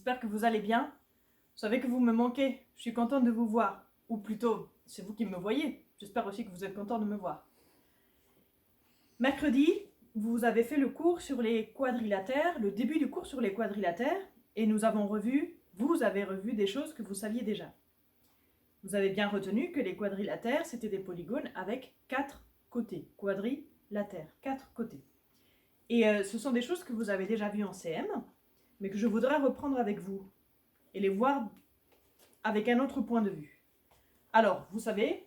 J'espère que vous allez bien. Vous savez que vous me manquez. Je suis contente de vous voir. Ou plutôt, c'est vous qui me voyez. J'espère aussi que vous êtes content de me voir. Mercredi, vous avez fait le cours sur les quadrilatères, le début du cours sur les quadrilatères, et vous avez revu des choses que vous saviez déjà. Vous avez bien retenu que les quadrilatères, c'était des polygones avec 4 côtés. Quadrilatères, 4 côtés. Et ce sont des choses que vous avez déjà vues en CM, mais que je voudrais reprendre avec vous et les voir avec un autre point de vue. Alors, vous savez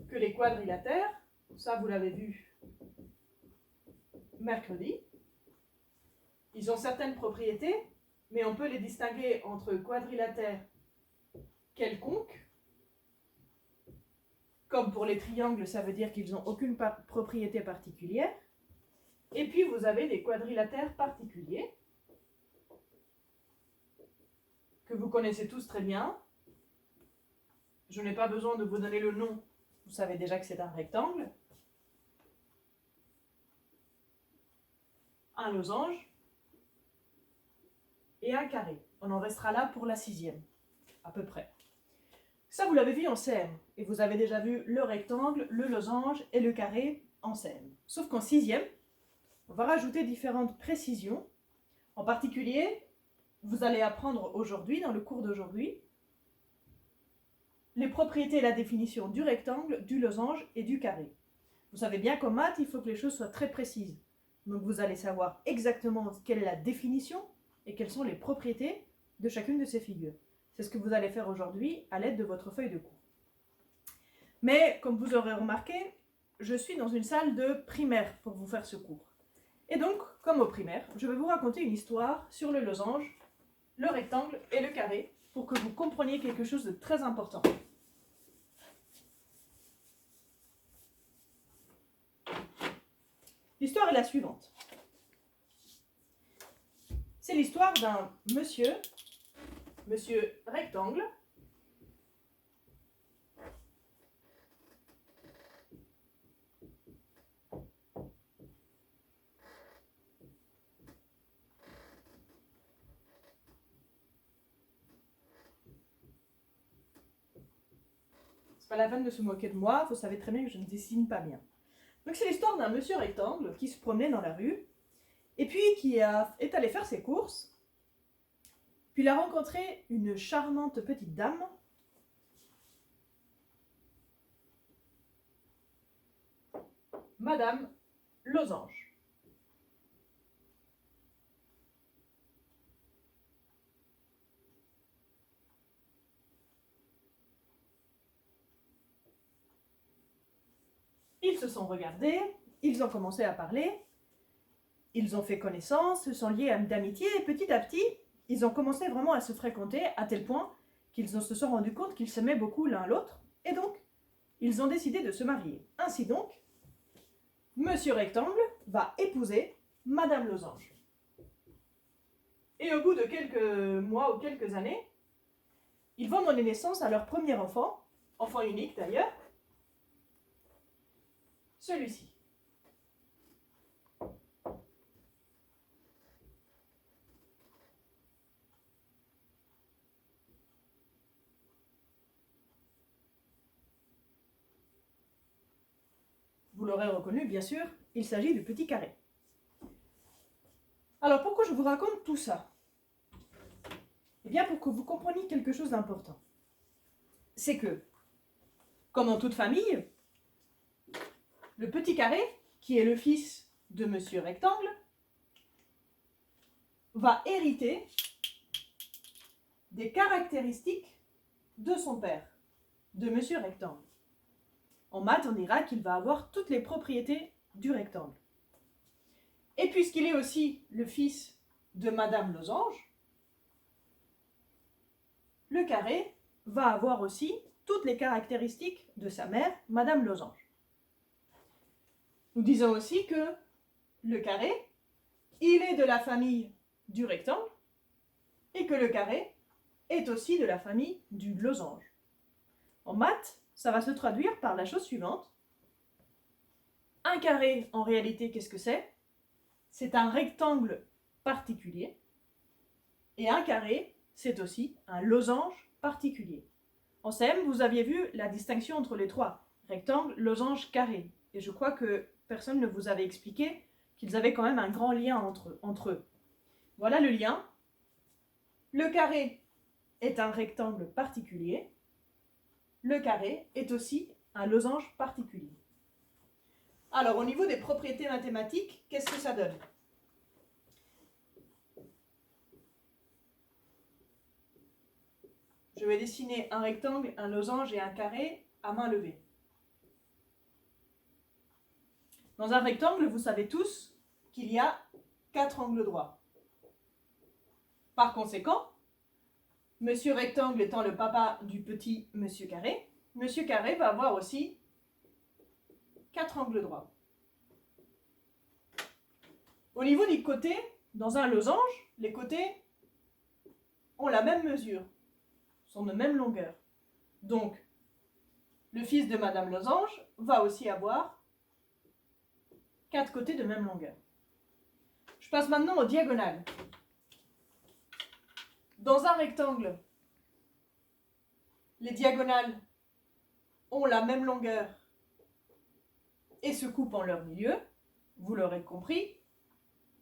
que les quadrilatères, ça vous l'avez vu mercredi, ils ont certaines propriétés, mais on peut les distinguer entre quadrilatères quelconques, comme pour les triangles, ça veut dire qu'ils n'ont aucune propriété particulière, et puis vous avez des quadrilatères particuliers, que vous connaissez tous très bien. Je n'ai pas besoin de vous donner le nom, vous savez déjà que c'est un rectangle, un losange et un carré. On en restera là pour la 6e, à peu près. Ça, vous l'avez vu en CM, et vous avez déjà vu le rectangle, le losange et le carré en CM. Sauf qu'en 6e, on va rajouter différentes précisions. En particulier, vous allez apprendre aujourd'hui, dans le cours d'aujourd'hui, les propriétés et la définition du rectangle, du losange et du carré. Vous savez bien qu'en maths, il faut que les choses soient très précises. Donc vous allez savoir exactement quelle est la définition et quelles sont les propriétés de chacune de ces figures. C'est ce que vous allez faire aujourd'hui à l'aide de votre feuille de cours. Mais comme vous aurez remarqué, je suis dans une salle de primaire pour vous faire ce cours. Et donc, comme au primaire, je vais vous raconter une histoire sur le losange, le rectangle et le carré pour que vous compreniez quelque chose de très important. L'histoire est la suivante. C'est l'histoire d'un monsieur rectangle, c'est pas la peine de se moquer de moi, vous savez très bien que je ne dessine pas bien. Donc c'est l'histoire d'un monsieur rectangle qui se promenait dans la rue et puis qui est allé faire ses courses. Puis il a rencontré une charmante petite dame Madame Losange. Ils se sont regardés, ils ont commencé à parler, ils ont fait connaissance, se sont liés d'amitié et petit à petit, ils ont commencé vraiment à se fréquenter à tel point qu'ils se sont rendus compte qu'ils s'aimaient beaucoup l'un l'autre et donc ils ont décidé de se marier. Ainsi donc, Monsieur Rectangle va épouser Madame Losange. Et au bout de quelques mois ou quelques années, ils vont donner naissance à leur premier enfant unique d'ailleurs, celui-ci. Vous l'aurez reconnu, bien sûr, il s'agit du petit carré. Alors, pourquoi je vous raconte tout ça? Eh bien, pour que vous compreniez quelque chose d'important. C'est que, comme en toute famille, le petit carré, qui est le fils de Monsieur Rectangle, va hériter des caractéristiques de son père, de Monsieur Rectangle. En maths, on dira qu'il va avoir toutes les propriétés du rectangle. Et puisqu'il est aussi le fils de Madame Losange, le carré va avoir aussi toutes les caractéristiques de sa mère, Madame Losange. Nous disons aussi que le carré, il est de la famille du rectangle et que le carré est aussi de la famille du losange. En maths, ça va se traduire par la chose suivante. Un carré, en réalité, qu'est-ce que c'est? C'est un rectangle particulier Et un carré, c'est aussi un losange particulier. En CM, vous aviez vu la distinction entre les trois, rectangle, losange, carré. Et je crois que personne ne vous avait expliqué qu'ils avaient quand même un grand lien entre eux. Voilà le lien. Le carré est un rectangle particulier. Le carré est aussi un losange particulier. Alors, au niveau des propriétés mathématiques, qu'est-ce que ça donne? Je vais dessiner un rectangle, un losange et un carré à main levée. Dans un rectangle, vous savez tous qu'il y a 4 angles droits. Par conséquent, Monsieur Rectangle étant le papa du petit Monsieur Carré, Monsieur Carré va avoir aussi 4 angles droits. Au niveau des côtés, dans un losange, les côtés ont la même mesure, sont de même longueur. Donc, le fils de Madame Losange va aussi avoir 4 côtés de même longueur. Je passe maintenant aux diagonales. Dans un rectangle, les diagonales ont la même longueur et se coupent en leur milieu. Vous l'aurez compris,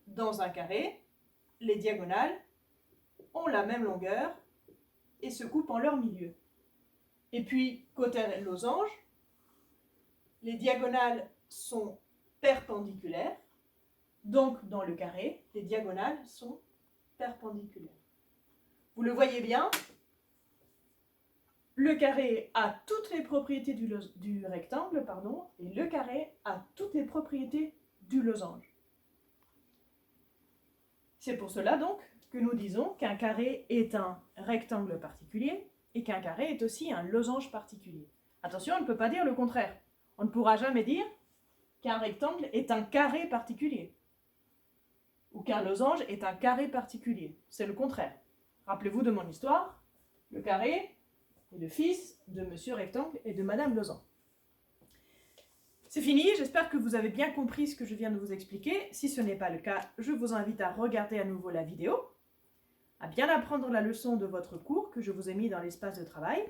dans un carré, les diagonales ont la même longueur et se coupent en leur milieu. Et puis, côté losange, les diagonales sont perpendiculaires. Donc, dans le carré, les diagonales sont perpendiculaires. Vous le voyez bien, le carré a toutes les propriétés du rectangle, et le carré a toutes les propriétés du losange. C'est pour cela donc que nous disons qu'un carré est un rectangle particulier et qu'un carré est aussi un losange particulier. Attention, on ne peut pas dire le contraire. On ne pourra jamais dire qu'un rectangle est un carré particulier ou qu'un losange est un carré particulier. C'est le contraire. Rappelez-vous de mon histoire, le carré est le fils de Monsieur Rectangle et de Madame Losange. C'est fini, j'espère que vous avez bien compris ce que je viens de vous expliquer. Si ce n'est pas le cas, je vous invite à regarder à nouveau la vidéo, à bien apprendre la leçon de votre cours que je vous ai mis dans l'espace de travail.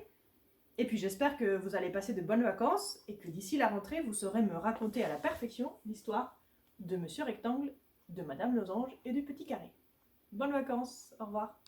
Et puis j'espère que vous allez passer de bonnes vacances et que d'ici la rentrée, vous saurez me raconter à la perfection l'histoire de Monsieur Rectangle, de Madame Losange et du Petit Carré. Bonnes vacances, au revoir.